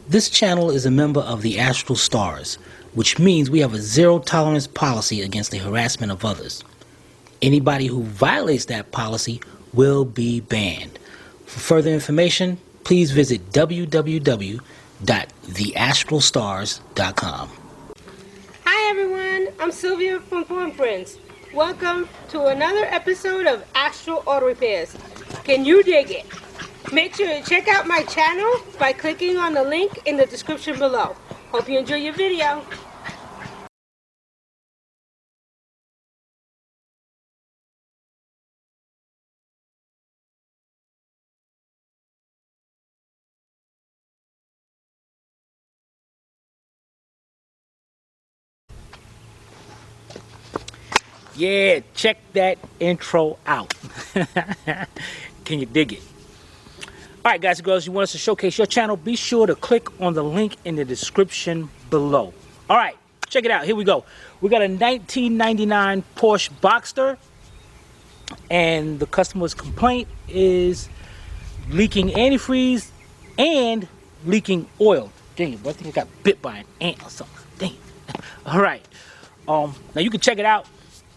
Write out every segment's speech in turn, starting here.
This channel is a member of the Astral Stars, which means we have a zero-tolerance policy against the harassment of others. Anybody who violates that policy will be banned. For further information, please visit www.theastralstars.com. Hi everyone, I'm Sylvia from Form Prints. Welcome to another episode of Astral Auto Repairs. Can you dig it? Make sure to check out my channel by clicking on the link in the description below. Hope you enjoy your video. Yeah, check that intro out. Can you dig it? Alright guys and girls, you want us to showcase your channel, be sure to click on the link in the description below. Alright, check it out. Here we go. We got a 1999 Porsche Boxster, and the customer's complaint is leaking antifreeze and leaking oil. Dang, I think I got bit by an ant or something. Dang. Alright. Now you can check it out.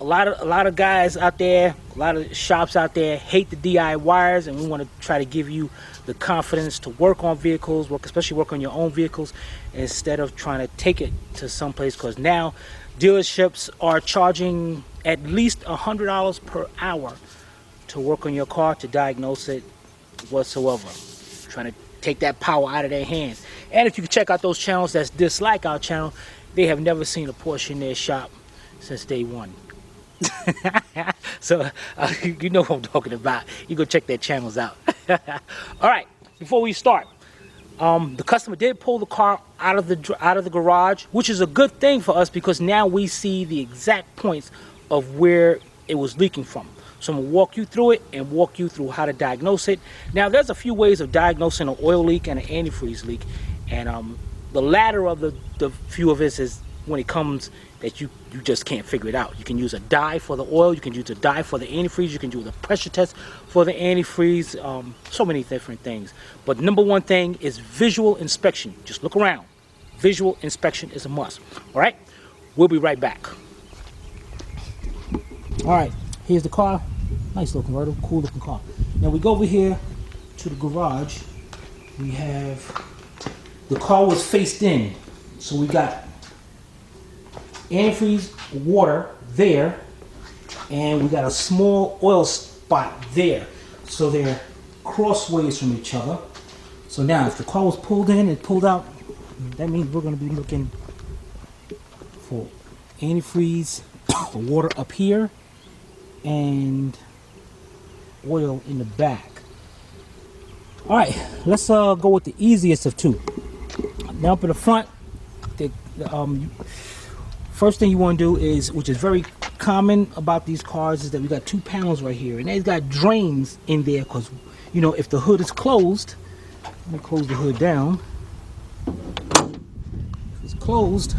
A lot of guys out there, a lot of shops out there hate the DIYers, and we want to try to give you the confidence to work on vehicles, especially work on your own vehicles, instead of trying to take it to someplace, because now dealerships are charging at least $100 per hour to work on your car, to diagnose it whatsoever. Trying to take that power out of their hands. And if you can check out those channels that dislike our channel, they have never seen a Porsche in their shop since day one. So you know what I'm talking about. You go check their channels out. Alright, before we start, the customer did pull the car out of the garage, which is a good thing for us, because now we see the exact points of where it was leaking from. So I'm going to walk you through it and walk you through how to diagnose it. Now there's a few ways of diagnosing an oil leak and an antifreeze leak, and the latter of the few of us is when it comes that you just can't figure it out. You can use a dye for the oil, you can use a dye for the antifreeze, you can do the pressure test for the antifreeze, so many different things. But number one thing is visual inspection. Just look around. Visual inspection is a must. All right, we'll be right back. All right, here's the car. Nice little convertible, cool looking car. Now we go over here to the garage. We have, the car was faced in, so we got antifreeze water there, and we got a small oil spot there, so they're crossways from each other. So now if the car was pulled in and pulled out, that means we're going to be looking for antifreeze, for water up here, and oil in the back. All right, let's go with the easiest of two. Now up in the front, first thing you want to do is, which is very common about these cars, is that we got two panels right here, and they've got drains in there, because, you know, if the hood is closed, let me close the hood down. If it's closed,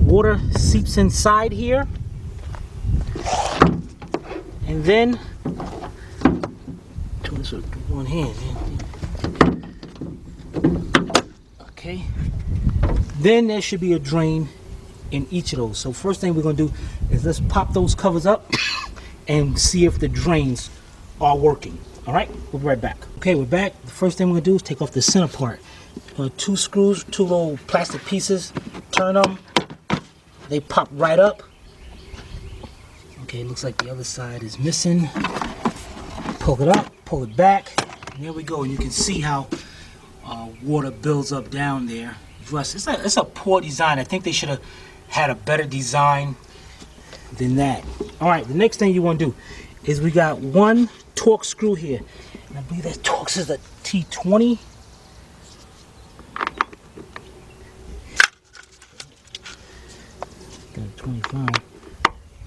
water seeps inside here, and then do this with one hand. Okay, then there should be a drain in each of those. So first thing we're going to do is let's pop those covers up and see if the drains are working. All right, we'll be right back. Okay, we're back. The first thing we're going to do is take off the center part. Two screws, two little plastic pieces, turn them, they pop right up. Okay, looks like the other side is missing. Pull it up, pull it back, and there we go. And you can see how water builds up down there. It's a poor design. I think they should have had a better design than that. All right, the next thing you want to do is, we got one Torx screw here, and I believe that Torx is a T20. Got a 25.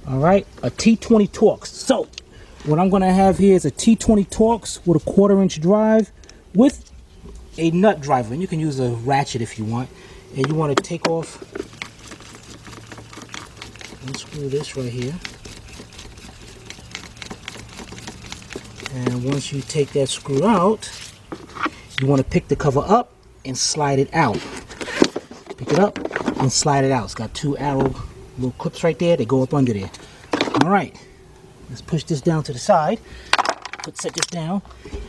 All right, a T20 Torx. So what I'm going to have here is a T20 Torx with a 1/4-inch drive with a nut driver, and you can use a ratchet if you want. And you want to take off, unscrew this right here, and once you take that screw out, you want to pick the cover up and slide it out. Pick it up and slide it out. It's got 2 arrow little clips right there. They go up under there. All right, let's push this down to the side. Set this down.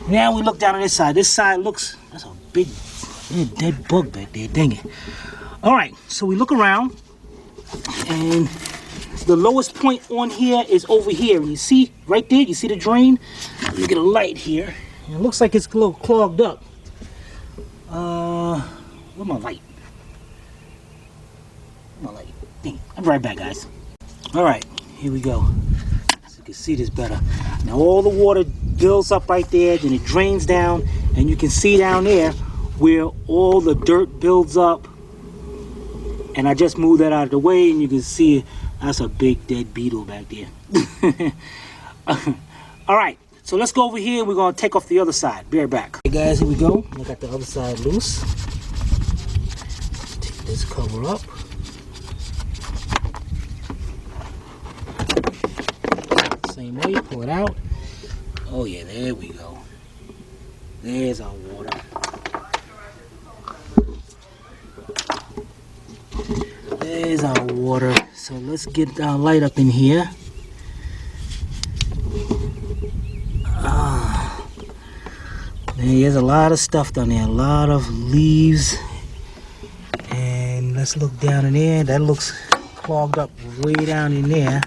Now we look down on this side. This side looks, that's a big dead bug back there. Dang it. All right, so we look around, and the lowest point on here is over here. And you see right there, you see the drain? Let me get a light here. It looks like it's a little clogged up. Where's my light? Where's my light? Dang, I'll be right back, guys. All right, here we go. So you can see this better. Now all the water builds up right there, then it drains down, and you can see down there where all the dirt builds up. And I just moved that out of the way, and you can see that's a big dead beetle back there. All right, so let's go over here. We're gonna take off the other side. Be right back. Hey guys, here we go. I got the other side loose. Take this cover up. Same way, pull it out. Oh yeah, there we go. There's our water. There's our water. So let's get our light up in here. There's a lot of stuff down there, a lot of leaves. And let's look down in there. That looks clogged up way down in there.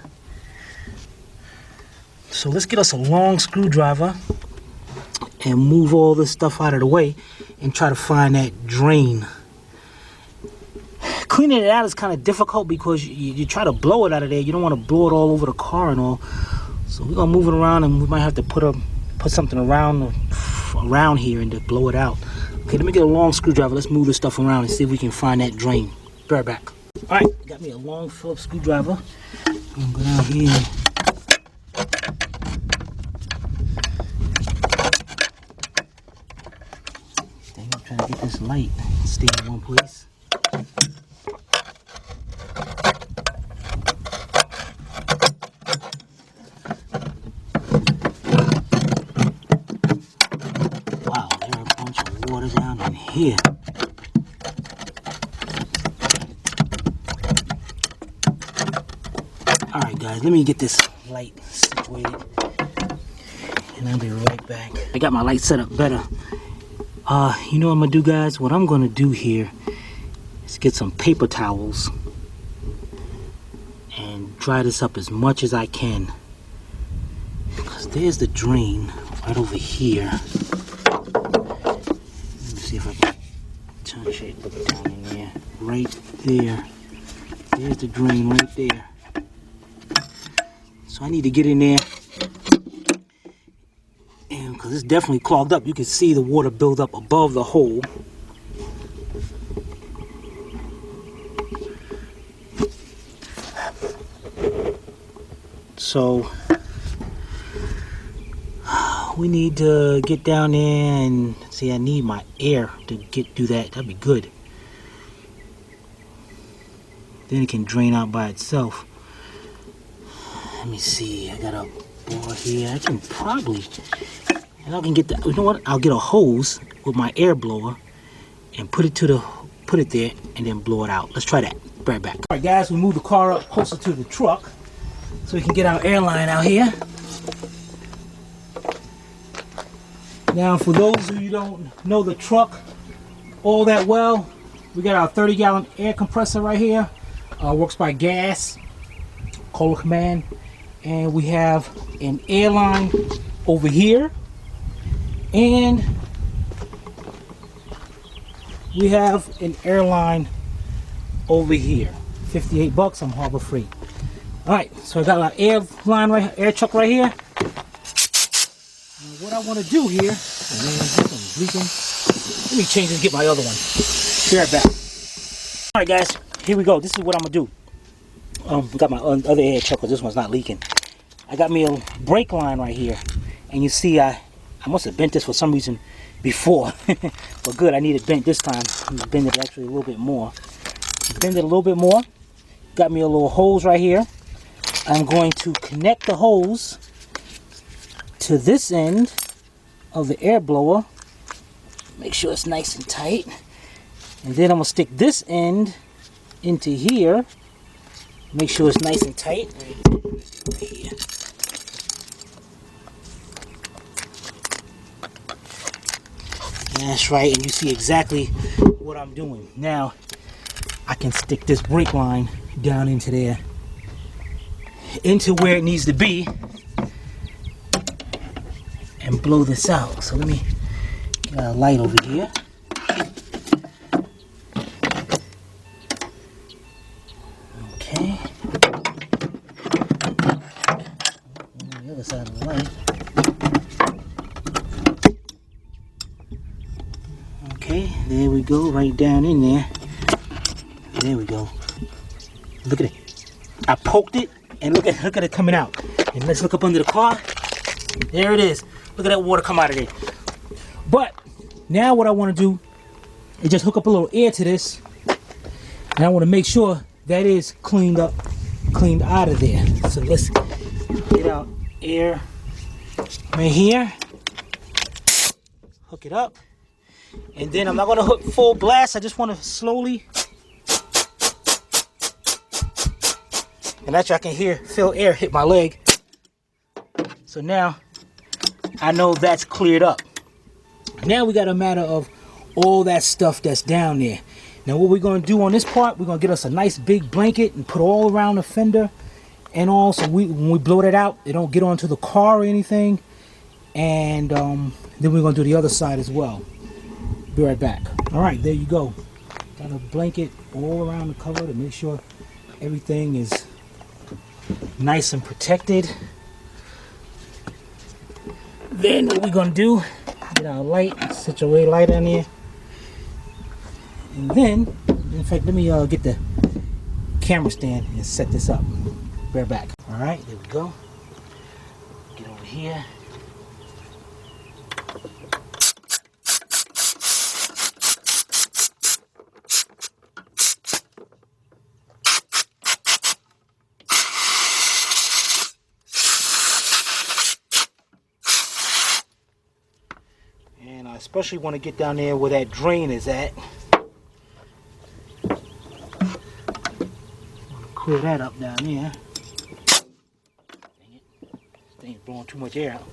So let's get us a long screwdriver and move all this stuff out of the way and try to find that drain. Cleaning it out is kind of difficult because you try to blow it out of there. You don't want to blow it all over the car and all. So we're gonna move it around, and we might have to put something around here and to blow it out. Okay, let me get a long screwdriver. Let's move this stuff around and see if we can find that drain. Be right back. All right, got me a long Phillips screwdriver. I'm gonna go down here. Dang, I'm trying to get this light to stay in one place. Down in here. Alright guys, let me get this light situated and I'll be right back. I got my light set up better. You know what I'm gonna do, guys? What I'm gonna do here is get some paper towels and dry this up as much as I can, because there's the drain right over here. See if I can turn shade down in there. Right there. There's the drain right there. So I need to get in there. And because it's definitely clogged up, you can see the water build up above the hole. So we need to get down there and see. I need my air to do that. That'd be good. Then it can drain out by itself. Let me see. I got a bore here. I can probably, and I can get the. You know what? I'll get a hose with my air blower and put it there and then blow it out. Let's try that. Be right back. All right, guys. We move the car up closer to the truck so we can get our air line out here. Now, for those of you who don't know the truck all that well, we got our 30-gallon air compressor right here. Works by gas, Cola Command, and we have an air line over here, and we have an air line over here. 58 bucks. I'm Harbor Freight. All right, so I got our air line right, air truck right here. What I want to do here, leaking. Let me change this and get my other one. Be right back. All right, guys, here we go. This is what I'm gonna do. We got my other air truck, because this one's not leaking. I got me a brake line right here, and you see, I must have bent this for some reason before, but good. I need it bent this time. Bend it actually a little bit more. Bend it a little bit more. Got me a little hose right here. I'm going to connect the hose to this end of the air blower. Make sure it's nice and tight. And then I'm gonna stick this end into here. Make sure it's nice and tight. Right here. That's right, and you see exactly what I'm doing. Now, I can stick this brake line down into there, into where it needs to be, and blow this out. So let me get a light over here. Okay. On the other side of the light. Okay, there we go, right down in there. There we go. Look at it. I poked it, and look at it coming out. And let's look up under the car. There it is. Look at that water come out of there. But now what I want to do is just hook up a little air to this, and I want to make sure that is cleaned out of there. So let's get out air right here. Hook it up. And then I'm not going to hook full blast. I just want to slowly. And actually I can feel air hit my leg. So now I know that's cleared up. Now we got a matter of all that stuff that's down there. Now what we're going to do on this part, we're going to get us a nice big blanket and put all around the fender. And also when we blow that out, it don't get onto the car or anything. And then we're going to do the other side as well. Be right back. All right, there you go. Got a blanket all around the cover to make sure everything is nice and protected. Then what we're gonna do, get our light, set your way light on here. And then, in fact, let me get the camera stand and set this up. Be right back. All right, there we go. Get over here. Especially want to get down there where that drain is at. Clear that up down there. Dang it. This thing's blowing too much air out.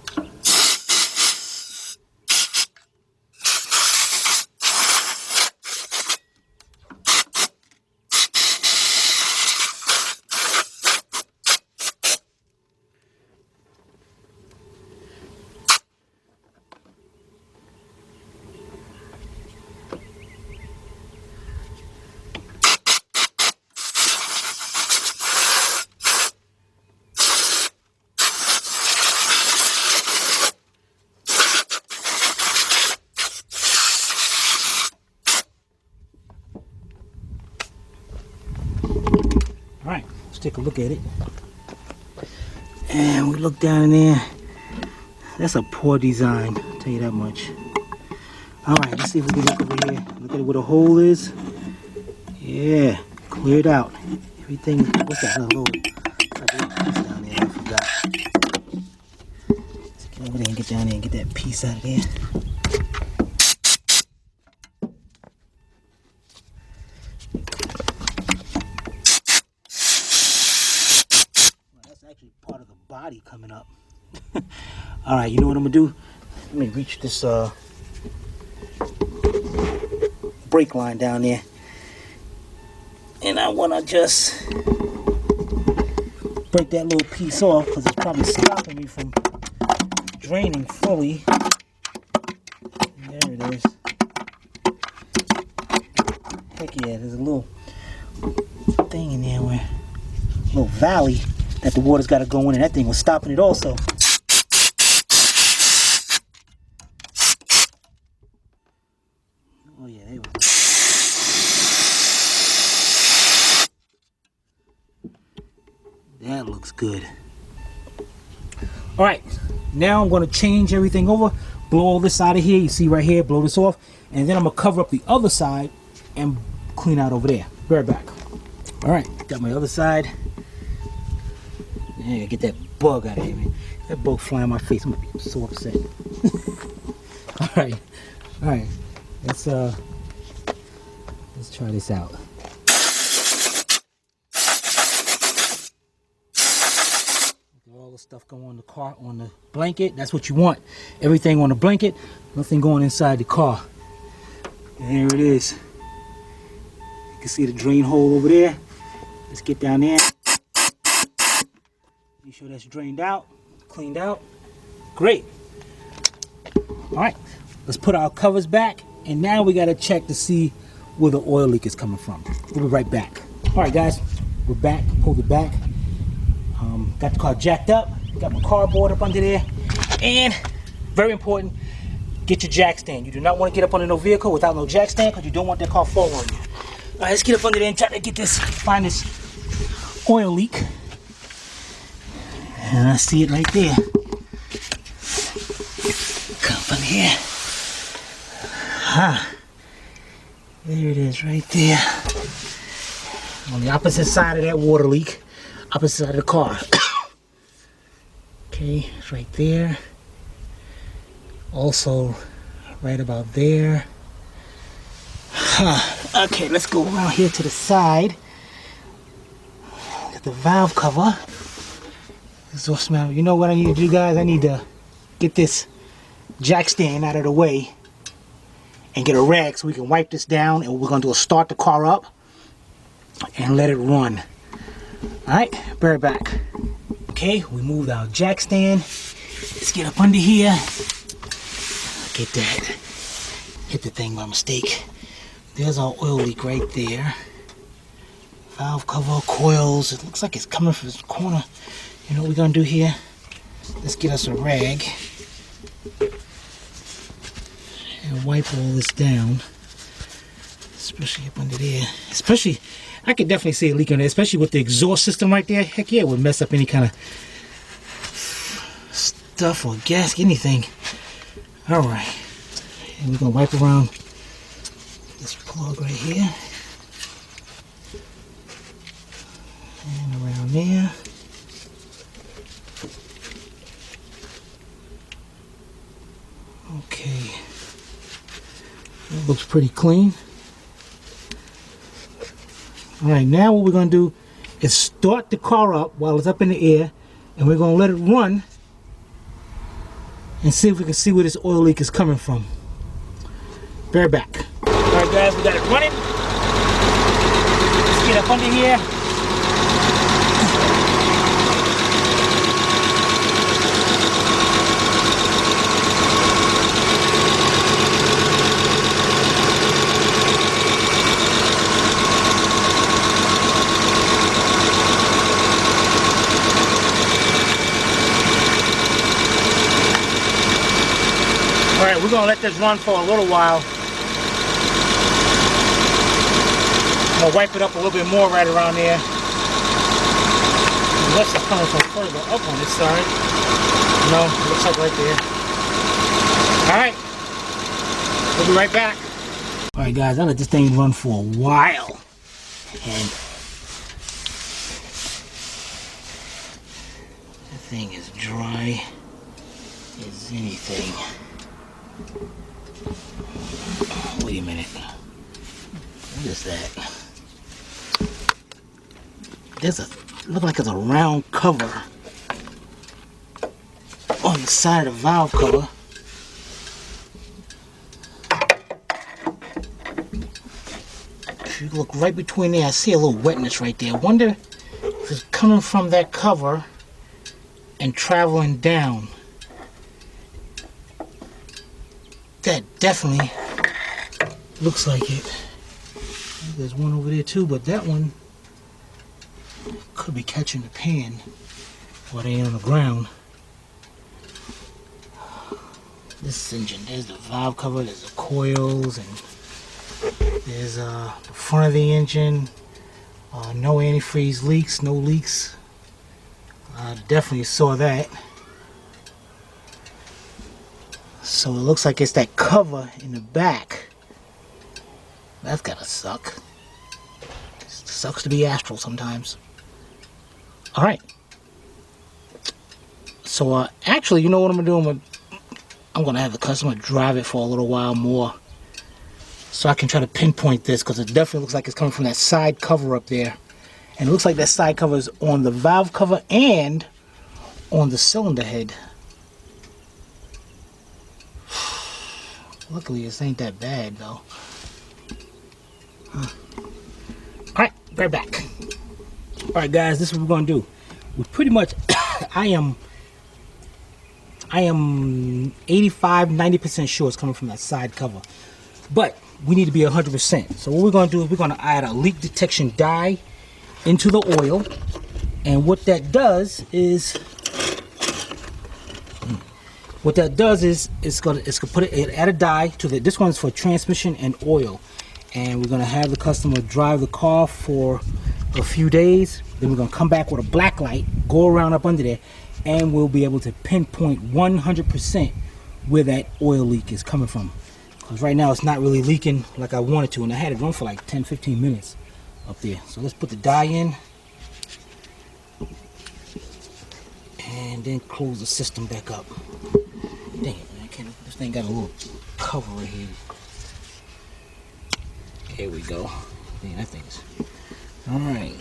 Alright, let's take a look at it. And we look down in there. That's a poor design, I'll tell you that much. Alright, let's see if we can look over here. Look at where the hole is. Yeah, cleared out. Everything, what's that little piece down there? I forgot. Let's get over there and get down there and get that piece out of there. Part of the body coming up. All right, you know what I'm gonna do? Let me reach this brake line down there, and I want to just break that little piece off because it's probably stopping me from draining fully. There it is. Heck yeah, there's a little thing in there where a little valley that the water's got to go in, and that thing was stopping it also. Oh yeah, there we go. That looks good. All right, now I'm going to change everything over, blow all this out of here. You see right here, blow this off, and then I'm going to cover up the other side and clean out over there. Be right back. All right, got my other side. Yeah, get that bug out of here, man. That bug flying in my face. I'm gonna be so upset. All right. Let's Try this out. All the stuff go on the car, on the blanket. That's what you want. Everything on the blanket, nothing going inside the car. And here it is. You can see the drain hole over there. Let's get down there. Make sure that's drained out, cleaned out. Great. All right, let's put our covers back. And now we got to check to see where the oil leak is coming from. We'll be right back. All right, guys, we're back. Pulled it back. Got the car jacked up. Got my cardboard up under there. And very important, get your jack stand. You do not want to get up under no vehicle without no jack stand because you don't want that car falling on you. All right, let's get up under there and try to get this, find this oil leak. And I see it right there. Come from here. There it is right there. On the opposite side of that water leak. Opposite side of the car. Okay, it's right there. Also, right about there. Okay, let's go around here to the side. Get the valve cover. Exhaust manifold. You know what I need to do, guys? I need to get this jack stand out of the way and get a rag so we can wipe this down. And what we're going to do is start the car up and let it run. Alright, bear it back. Okay, we moved our jack stand. Let's get up under here. Get that. Hit the thing by mistake. There's our oil leak right there. Valve cover, coils. It looks like it's coming from this corner. You know what we're going to do here? Let's get us a rag. And wipe all this down. Especially up under there. Especially, I could definitely see a leak on there. Especially with the exhaust system right there. Heck yeah, it would mess up any kind of stuff or gas, anything. Alright. And we're going to wipe around this plug right here. And around there. Okay. That looks pretty clean. Alright, now what we're going to do is start the car up while it's up in the air. And we're going to let it run. And see if we can see where this oil leak is coming from. Bear back. Alright guys, we got it running. Let's get up under here. Alright, we're going to let this run for a little while. I'm going to wipe it up a little bit more right around there. Unless it's coming from further up on this side. No, it looks like right there. Alright, we'll be right back. Alright guys, I let this thing run for a while. And that thing is dry as anything. Wait a minute. What is that? There's a, look like it's a round cover on the side of the valve cover. If you look right between there, I see a little wetness right there. I wonder if it's coming from that cover and traveling down. That definitely looks like it. There's one over there too, but that one could be catching the pan while they ain't on the ground. This engine, there's the valve cover, there's the coils, and there's the front of the engine. No antifreeze leaks, no leaks. Definitely saw that. So it looks like it's that cover in the back. That's gotta suck. It sucks to be Astral sometimes. Alright. So actually, you know what I'm gonna do? I'm gonna have the customer drive it for a little while more. so I can try to pinpoint this, because it definitely looks like it's coming from that side cover up there. And it looks like that side cover is on the valve cover and on the cylinder head. Luckily, this ain't that bad though. Alright, right back. Alright guys, this is what we're gonna do. We pretty much I am 85-90% sure it's coming from that side cover. But we need to be 100%. So what we're gonna do is we're gonna add a leak detection dye into the oil. And what that does is it's gonna put it, add a dye to the, this one's for transmission and oil. And we're gonna have the customer drive the car for a few days. Then we're gonna come back with a black light, go around up under there, and we'll be able to pinpoint 100% where that oil leak is coming from. Because right now it's not really leaking like I wanted to, and I had it run for like 10-15 minutes up there. So let's put the dye in and then close the system back up. Dang it, man, this thing got a little cover right here. There we go. Dang, that thing's alright.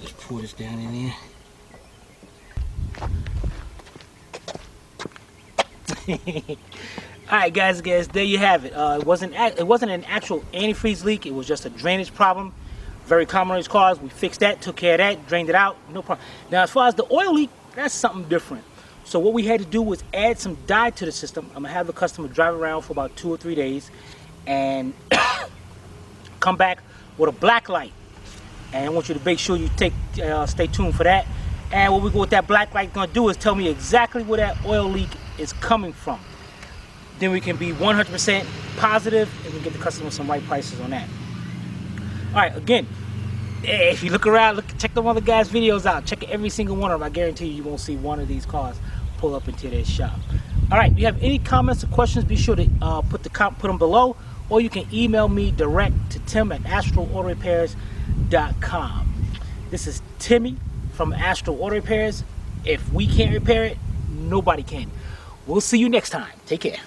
Just pour this down in there. Alright guys, there you have it. It wasn't an actual antifreeze leak, it was just a drainage problem. Very common on these cars. We fixed that, took care of that, drained it out, no problem. Now as far as the oil leak, that's something different. So what we had to do was add some dye to the system. I'm gonna have the customer drive around for about 2 or 3 days and come back with a black light. And I want you to make sure you stay tuned for that. And what we go with that black light gonna do is tell me exactly where that oil leak is coming from. Then we can be 100% positive and we get the customer some right prices on that. All right, again, if you look around, check the other guys' videos out. Check every single one of them. I guarantee you won't see one of these cars pull up into their shop. All right, if you have any comments or questions, be sure to put them below, or you can email me direct to tim@astralautorepairs.com. This is Timmy from Astral Auto Repairs. If we can't repair it, nobody can. We'll see you next time. Take care.